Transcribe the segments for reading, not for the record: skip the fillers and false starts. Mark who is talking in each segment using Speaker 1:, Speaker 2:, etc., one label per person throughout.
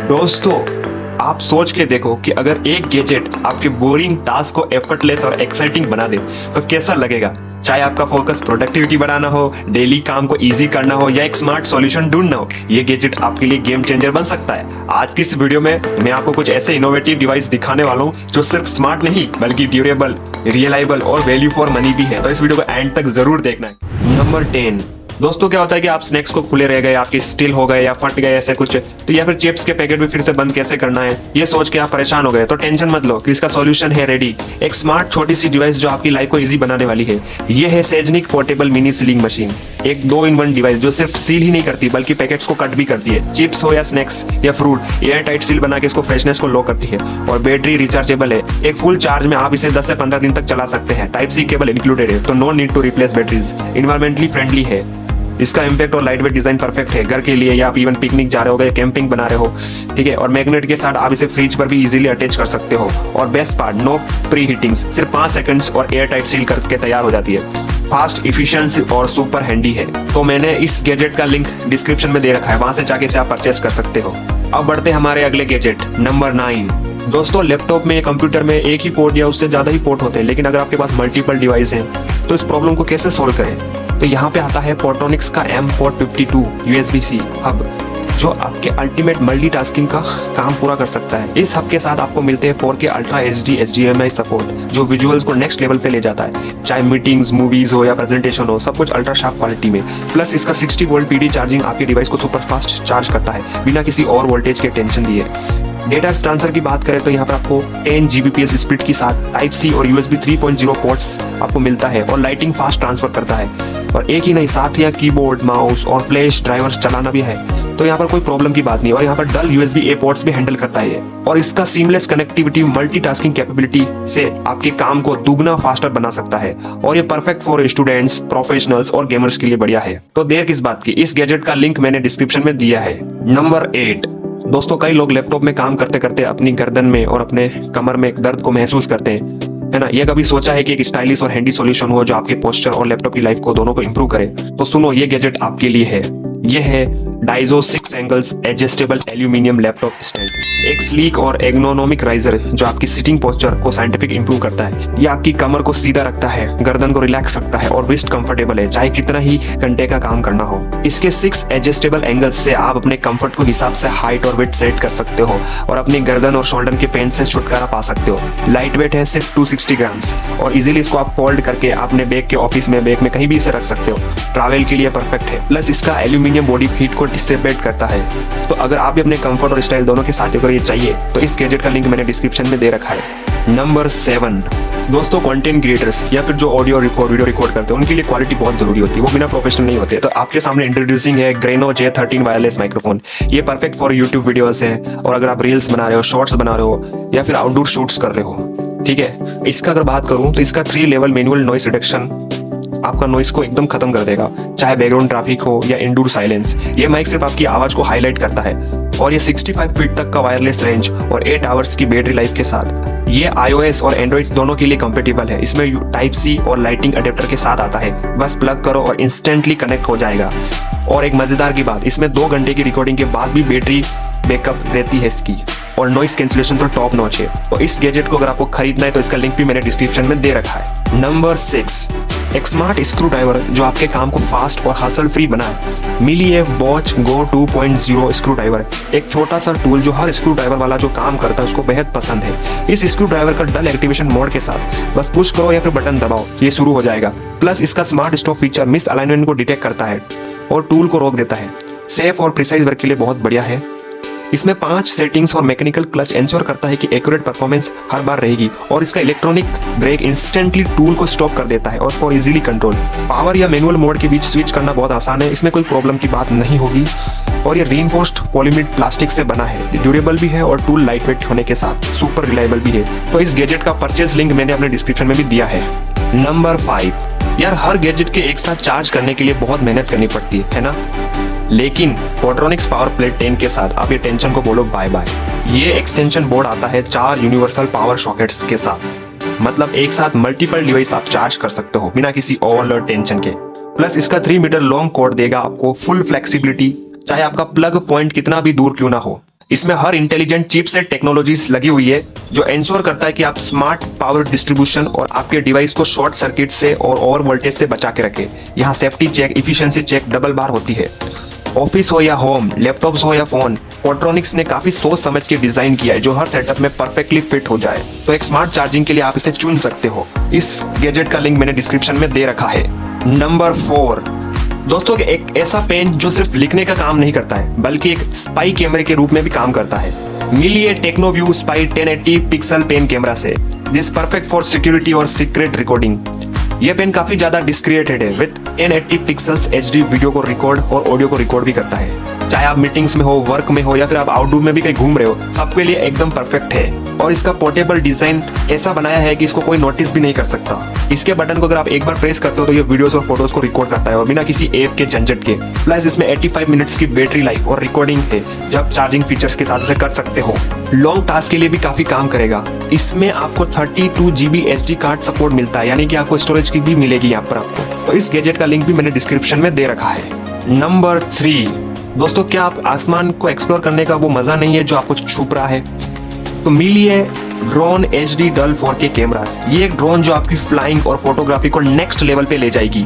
Speaker 1: दोस्तों, आप सोच के देखो कि अगर एक गैजेट आपके बोरिंग टास्क को एफर्टलेस और एक्साइटिंग बना दे तो कैसा लगेगा। चाहे आपका फोकस प्रोडक्टिविटी बढ़ाना हो, डेली काम को इजी करना हो या एक स्मार्ट सॉल्यूशन ढूंढना हो, ये गैजेट आपके लिए गेम चेंजर बन सकता है। आज की इस वीडियो में मैं आपको कुछ ऐसे इनोवेटिव डिवाइस दिखाने वाला हूँ जो सिर्फ स्मार्ट नहीं बल्कि ड्यूरेबल, रियलाइबल और वैल्यू फॉर मनी भी है। तो इस वीडियो को एंड तक जरूर देखना है। नंबर 10। दोस्तों, क्या होता है कि आप स्नैक्स को खुले रह गए, आपके स्टिल हो गए या फट गए ऐसे कुछ, तो या फिर चिप्स के पैकेट भी फिर से बंद कैसे करना है ये सोच के आप परेशान हो गए, तो टेंशन मत लो कि इसका सॉल्यूशन है रेडी। एक स्मार्ट छोटी सी डिवाइस जो आपकी लाइफ को इजी बनाने वाली है। ये है सेजनिक पोर्टेबल मिनी सीलिंग मशीन। एक 2-in-1 डिवाइस जो सिर्फ सील ही नहीं करती बल्कि पैकेट्स को कट भी करती है। चिप्स हो या स्नैक्स या फ्रूट, एयर टाइट सील बना के इसको फ्रेशनेस को लॉक करती है। और बैटरी रिचार्जेबल है। एक फुल चार्ज में आप इसे 10 से 15 दिन तक चला सकते हैं। टाइप सी केबल इंक्लूडेड है, तो no need to replace batteries. Environmentally friendly है। इसका इम्पैक्ट और लाइट वेट डिजाइन परफेक्ट है घर के लिए, या आप इवन पिकनिक जा रहे हो, कैंपिंग बना रहे हो, ठीक है। और मैग्नेट के साथ आप इसे फ्रिज पर भी इजीली अटैच कर सकते हो। और बेस्ट पार्ट, नो प्री हीटिंग्स, सिर्फ 5 सेकंड्स और एयर टाइट सील करके तैयार हो जाती है। फास्ट, इफिशिएंसी और सुपर हैंडी है। तो मैंने इस गैजेट का लिंक डिस्क्रिप्शन में दे रखा है, वहां से जाके इसे आप परचेस कर सकते हो। अब बढ़ते हैं हमारे अगले गैजेट नंबर 9। दोस्तों, लैपटॉप में या कंप्यूटर में एक ही पोर्ट या उससे ज्यादा ही पोर्ट होते हैं, लेकिन अगर आपके पास मल्टीपल डिवाइस हैं तो इस प्रॉब्लम को कैसे सोल्व करें। तो यहाँ पे आता है पोर्ट्रोनिक्स का M452 USB-C हब, जो आपके अल्टीमेट मल्टीटास्किंग का काम पूरा कर सकता है। इस हब के साथ आपको मिलते हैं 4K ultra HD HDMI support, जो विजुअल्स को नेक्स्ट लेवल पे ले जाता है। चाहे मीटिंग्स, मूवीज हो या प्रेजेंटेशन हो, सब कुछ अल्ट्रा शार्प क्वालिटी में। प्लस इसका 60 वोल्ट PD चार्जिंग आपके डिवाइस को सुपर फास्ट चार्ज करता है बिना किसी और वोल्टेज के टेंशन दिए। डेटा ट्रांसफर की बात करें तो यहाँ पर आपको 10 Gbps स्पीड के साथ टाइप C और USB 3.0 पोर्ट्स आपको मिलता है और लाइटिंग फास्ट ट्रांसफर करता है। और एक ही नहीं, साथ ही यहाँ कीबोर्ड, माउस और फ्लैश ड्राइवर्स चलाना भी है, तो यहाँ पर कोई प्रॉब्लम की बात नहीं। और यहाँ पर डल USB-A पोर्ट्स भी हैंडल करता है। और इसका सीमलेस कनेक्टिविटी मल्टीटास्किंग कैपेबिलिटी से आपके काम को दुगना फास्टर बना सकता है। और ये परफेक्ट फॉर स्टूडेंट्स, प्रोफेशनल्स और गेमर्स के लिए बढ़िया है। तो देर किस बात की, इस गैजेट का लिंक मैंने डिस्क्रिप्शन में दिया है। नंबर 8। दोस्तों, कई लोग लैपटॉप में काम करते करते अपनी गर्दन में और अपने कमर में एक दर्द को महसूस करते हैं, है ना। ये कभी सोचा है कि एक स्टाइलिश और हैंडी सॉल्यूशन हो जो आपके पोस्चर और लैपटॉप की लाइफ को दोनों को इंप्रूव करे। तो सुनो, ये गैजेट आपके लिए है। ये है Dizo 6 angles adjustable aluminium laptop stand. एक स्लीक और एग्नोनॉमिक राइजर जो आपकी सिटिंग पोस्चर को साइंटिफिक इंप्रूव करता है। ये आपकी कमर को सीधा रखता है, गर्दन को रिलैक्स रखता है और रिस्ट कंफर्टेबल है, चाहे कितना ही घंटे का काम करना हो। इसके 6 एडजस्टेबल एंगल्स से आप अपने कंफर्ट को हिसाब से हाइट और वेट सेट कर सकते हो और अपनी गर्दन और शोल्डर के पेन से छुटकारा पा सकते हो। लाइट वेट है सिर्फ 260 ग्राम्स और इजीली इसको आप फोल्ड करके अपने बैग के ऑफिस में, बैग में कहीं भी इसे रख सकते हो। ट्रैवल के लिए परफेक्ट है। प्लस इसका एल्यूमिनियम बॉडी हीट को डिसिपेट करता है। तो अगर आप भी अपने कंफर्ट और स्टाइल दोनों के साथ अगर ये चाहिए तो इस गैजेट का लिंक मैंने डिस्क्रिप्शन में दे रखा है। नंबर 7। दोस्तों, कंटेंट क्रिएटर्स या फिर जो ऑडियो वीडियो रिकॉर्ड करते हैं उनके लिए क्वालिटी बहुत जरूरी होती है, वो बिना प्रोफेशनल नहीं होते। तो आपके सामने इंट्रोड्यूसिंग है ग्रेनो J13 वायरलेस माइक्रोफोन। ये परफेक्ट फॉर यूट्यूब वीडियोस है, और अगर आप रील्स बना रहे हो, शॉर्ट्स बना रहे हो या फिर आउटडोर शूट्स कर रहे हो, ठीक है। इसका अगर बात करूं तो इसका 3 लेवल मैनुअल नॉइस रिडक्शन आपका नॉइस को एकदम खत्म कर देगा, चाहे बैकग्राउंड ट्रैफिक हो या इंडोर साइलेंस। ये माइक सिर्फ आपकी आवाज को हाईलाइट करता है। और ये 65 फीट तक का वायरलेस रेंज और 8 आवर्स की बैटरी लाइफ के साथ ये iOS और एंड्रॉइड दोनों के लिए कंपेटेबल है। इसमें टाइप C और लाइटिंग अडेप्टर के साथ आता है, बस प्लग करो और इंस्टेंटली कनेक्ट हो जाएगा। और एक मजेदार की बात, इसमें 2 घंटे की रिकॉर्डिंग के बाद भी बैटरी बैकअप रहती है इसकी। और नॉइस कैंसिलेशन तो टॉप नॉच है। तो इस गैजेट को अगर आपको खरीदना है तो इसका लिंक भी मैंने डिस्क्रिप्शन में दे रखा है। नंबर 6। एक स्मार्ट स्क्रू ड्राइवर जो आपके काम को फास्ट और हासल फ्री बनाए। मिली है Bosch Go 2.0 स्क्रू ड्राइवर। एक छोटा सा टूल जो हर स्क्रू ड्राइवर वाला जो काम करता है उसको बेहद पसंद है। इस स्क्रू ड्राइवर का डल एक्टिवेशन मोड के साथ बस पुश करो या फिर बटन दबाओ, ये शुरू हो जाएगा। प्लस इसका smart stop feature miss alignment को डिटेक्ट करता है और टूल को रोक देता है। सेफ और प्रिसाइज वर्क के लिए बहुत बढ़िया है। इसमें 5 सेटिंग्स और मैकेनिकल क्लच इंश्योर करता है कि एक्यूरेट परफॉर्मेंस हर बार रहेगी। और इसका इलेक्ट्रॉनिक ब्रेक इंस्टेंटली टूल को स्टॉप कर देता है और फॉर इजीली कंट्रोल। पावर या मैनुअल मोड के बीच स्विच करना बहुत आसान है, इसमें कोई प्रॉब्लम की बात नहीं होगी। और ये रीइंफोर्स्ड पॉलीमर प्लास्टिक से बना है, ड्यूरेबल भी है और टूल लाइटवेट होने के साथ सुपर रिलायबल भी है। तो इस गैजेट का परचेज लिंक मैंने अपने डिस्क्रिप्शन में भी दिया है। नंबर 5। यार, हर गैजेट के एक साथ चार्ज करने के लिए बहुत मेहनत करनी पड़ती है ना। लेकिन पोर्ट्रोनिक्स पावर प्लेट 10 के साथ आप ये टेंशन को बोलो बाय बाय। ये एक्सटेंशन बोर्ड आता है 4 यूनिवर्सल पावर सॉकेट्स के साथ, मतलब एक साथ मल्टीपल डिवाइस आप चार्ज कर सकते हो बिना किसी ओवरलोड टेंशन के। प्लस इसका 3 मीटर लॉन्ग कॉर्ड देगा आपको फुल फ्लेक्सिबिलिटी, चाहे आपका प्लग पॉइंट कितना भी दूर क्यों ना हो। इसमें हर इंटेलिजेंट चिपसेट टेक्नोलॉजीज लगी हुई है जो इंश्योर करता है कि आप स्मार्ट पावर डिस्ट्रीब्यूशन और आपके डिवाइस को शॉर्ट सर्किट से और ओवर वोल्टेज से बचा के रखे। यहाँ safety check, efficiency check double बार होती है। ऑफिस हो या होम, लैपटॉप्स हो या फोन, पोर्ट्रॉनिक्स ने काफी सोच समझ के डिजाइन किया है जो हर सेटअप में परफेक्टली फिट हो जाए। तो एक स्मार्ट चार्जिंग के लिए आप इसे चुन सकते हो। इस गैजेट का लिंक मैंने डिस्क्रिप्शन में दे रखा है। नंबर 4 दोस्तों, एक ऐसा पेन जो सिर्फ लिखने का काम नहीं करता है बल्कि एक स्पाई कैमरे के रूप में भी काम करता है। मिलिए टेक्नोव्यू स्पाई 1080 पिक्सल पेन कैमरा से, दिस परफेक्ट फॉर सिक्योरिटी और सीक्रेट रिकॉर्डिंग। यह पेन काफी ज्यादा डिस्क्रिएटेड है विद 1080 पिक्सल्स HD वीडियो को रिकॉर्ड और ऑडियो को रिकॉर्ड भी करता है। चाहे आप मीटिंग्स में हो, वर्क में हो या फिर आप आउटडोर में भी कहीं घूम रहे हो, सबके लिए एकदम परफेक्ट है। और इसका पोर्टेबल डिजाइन ऐसा बनाया है कि इसको कोई नोटिस भी नहीं कर सकता। इसके बटन को अगर आप एक बार प्रेस करते हो तो ये वीडियोस और फोटोज को रिकॉर्ड करता है और बिना किसी ऐप के झंझट के। प्लस इसमें 85 मिनट्स की बैटरी लाइफ और रिकॉर्डिंग है जब चार्जिंग फीचर्स के साथ इसे कर सकते हो। लॉन्ग टास्क के लिए भी काफी काम करेगा। इसमें आपको 32 GB SD कार्ड सपोर्ट मिलता है, यानी कि आपको स्टोरेज की भी मिलेगी यहाँ पर आपको। तो इस गैजेट का लिंक भी मैंने डिस्क्रिप्शन में दे रखा है। नंबर 3 दोस्तों, क्या आप आसमान को एक्सप्लोर करने का वो मजा नहीं है जो आपको छुप रहा है? तो मिलिए ड्रोन HD डल 4K कैमरास। ये एक ड्रोन जो आपकी फ्लाइंग और फोटोग्राफी को नेक्स्ट लेवल पे ले जाएगी।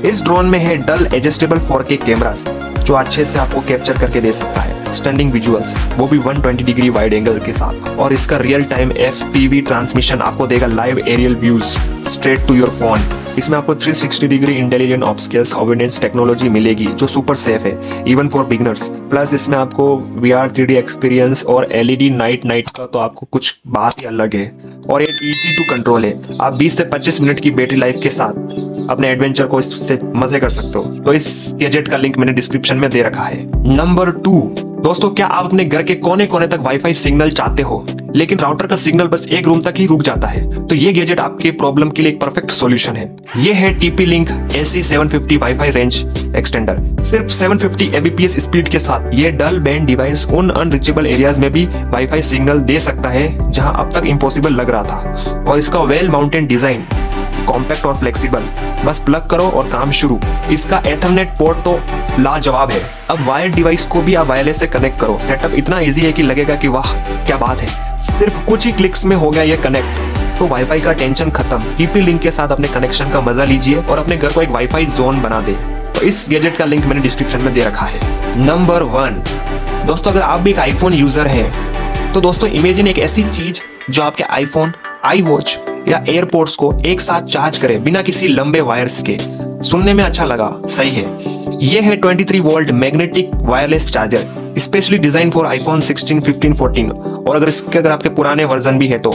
Speaker 1: इस ड्रोन में है डल एडजस्टेबल 4K कैमरास जो अच्छे से आपको कैप्चर करके दे सकता है स्टनिंग विजुअल्स, वो भी 120 डिग्री वाइड एंगल के साथ। और इसका रियल टाइम FPV ट्रांसमिशन आपको देगा live aerial views straight to your phone. इसमें आपको 360 degree intelligent obstacles avoidance technology मिलेगी जो सुपर सेफ है इवन फॉर बिगनर्स। प्लस इसमें आपको VR 3D एक्सपीरियंस और LED नाइट का तो आपको कुछ बात ही अलग है। और ये इजी टू कंट्रोल है। आप 20 से 25 मिनट की बैटरी लाइफ के साथ अपने एडवेंचर को इससे मजे कर सकते हो। तो इस गैजेट का लिंक मैंने डिस्क्रिप्शन में दे रखा है। नंबर 2 दोस्तों, क्या आप अपने घर के कोने कोने तक वाईफाई सिग्नल चाहते हो लेकिन राउटर का सिग्नल बस एक रूम तक ही रुक जाता है? तो ये गैजेट आपके प्रॉब्लम के लिए एक परफेक्ट सॉल्यूशन है। ये है TP-Link AC750 wifi range extender. सिर्फ 750 Mbps स्पीड के साथ ये डल बैंड डिवाइस उन अनरीचेबल एरियाज में भी वाईफाई सिग्नल दे सकता है जहां अब तक इम्पॉसिबल लग रहा था। और इसका वेल माउंटेड डिजाइन, कॉम्पैक्ट और फ्लेक्सिबल, बस प्लग करो और काम शुरू। इसका एथरनेट पोर्ट तो लाजवाब है। अब वायर्ड डिवाइस को भी आप वायरलेस से कनेक्ट करो। सेटअप इतना इजी है कि लगेगा कि वाह क्या बात है, सिर्फ कुछ ही क्लिक्स में हो गया ये कनेक्ट। तो वाईफाई का टेंशन खत्म। TP-Link के साथ अपने कनेक्शन का मजा लीजिए और अपने घर को एक वाईफाई जोन बना दे। तो इस गैजेट का लिंक मैंने डिस्क्रिप्शन में दे रखा है। नंबर 1 दोस्तों, अगर आप भी एक आईफोन यूजर हैं तो दोस्तों इमेजिन एक ऐसी चीज जो आपके आईफोन, iWatch या एयरपोर्ट्स को एक साथ चार्ज करे बिना किसी लंबे वायर्स के। सुनने में अच्छा लगा, सही है। ये है 23 volt magnetic wireless charger, specially design for iPhone 16, 15, 14 और अगर आपके पुराने वर्जन भी है तो।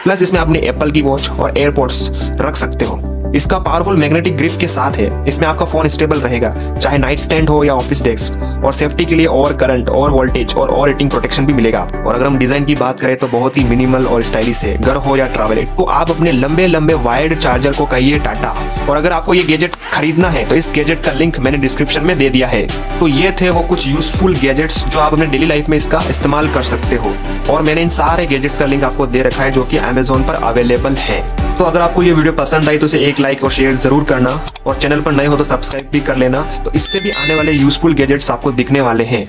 Speaker 1: प्लस इसमें अपने एप्पल की वॉच और एयरपोर्ट्स रख सकते हो। इसका पावरफुल मैग्नेटिक ग्रिप के साथ है। इसमें आपका फोन स्टेबल रहेगा चाहे नाइट स्टैंड हो या ऑफिस डेस्क। और सेफ्टी के लिए और करंट और वोल्टेज और हीटिंग प्रोटेक्शन भी मिलेगा। और अगर हम डिजाइन की बात करें तो बहुत ही मिनिमल और स्टाइलिश है। घर हो या ट्रैवल, तो आप अपने लंबे लंबे वायर्ड चार्जर को कहिए टाटा। और अगर आपको ये गैजेट खरीदना है तो इस गैजेट का लिंक मैंने डिस्क्रिप्शन में दे दिया है। तो ये थे वो कुछ यूजफुल गैजेट्स जो आप अपने डेली लाइफ में इसका इस्तेमाल कर सकते हो। और मैंने इन सारे गैजेट्स का लिंक आपको दे रखा है जो कि Amazon पर अवेलेबल है। तो अगर आपको ये वीडियो पसंद आई तो इसे एक लाइक और शेयर जरूर करना। और चैनल पर नए हो तो सब्सक्राइब भी कर लेना। तो इससे भी आने वाले यूजफुल गैजेट्स आपको दिखने वाले हैं।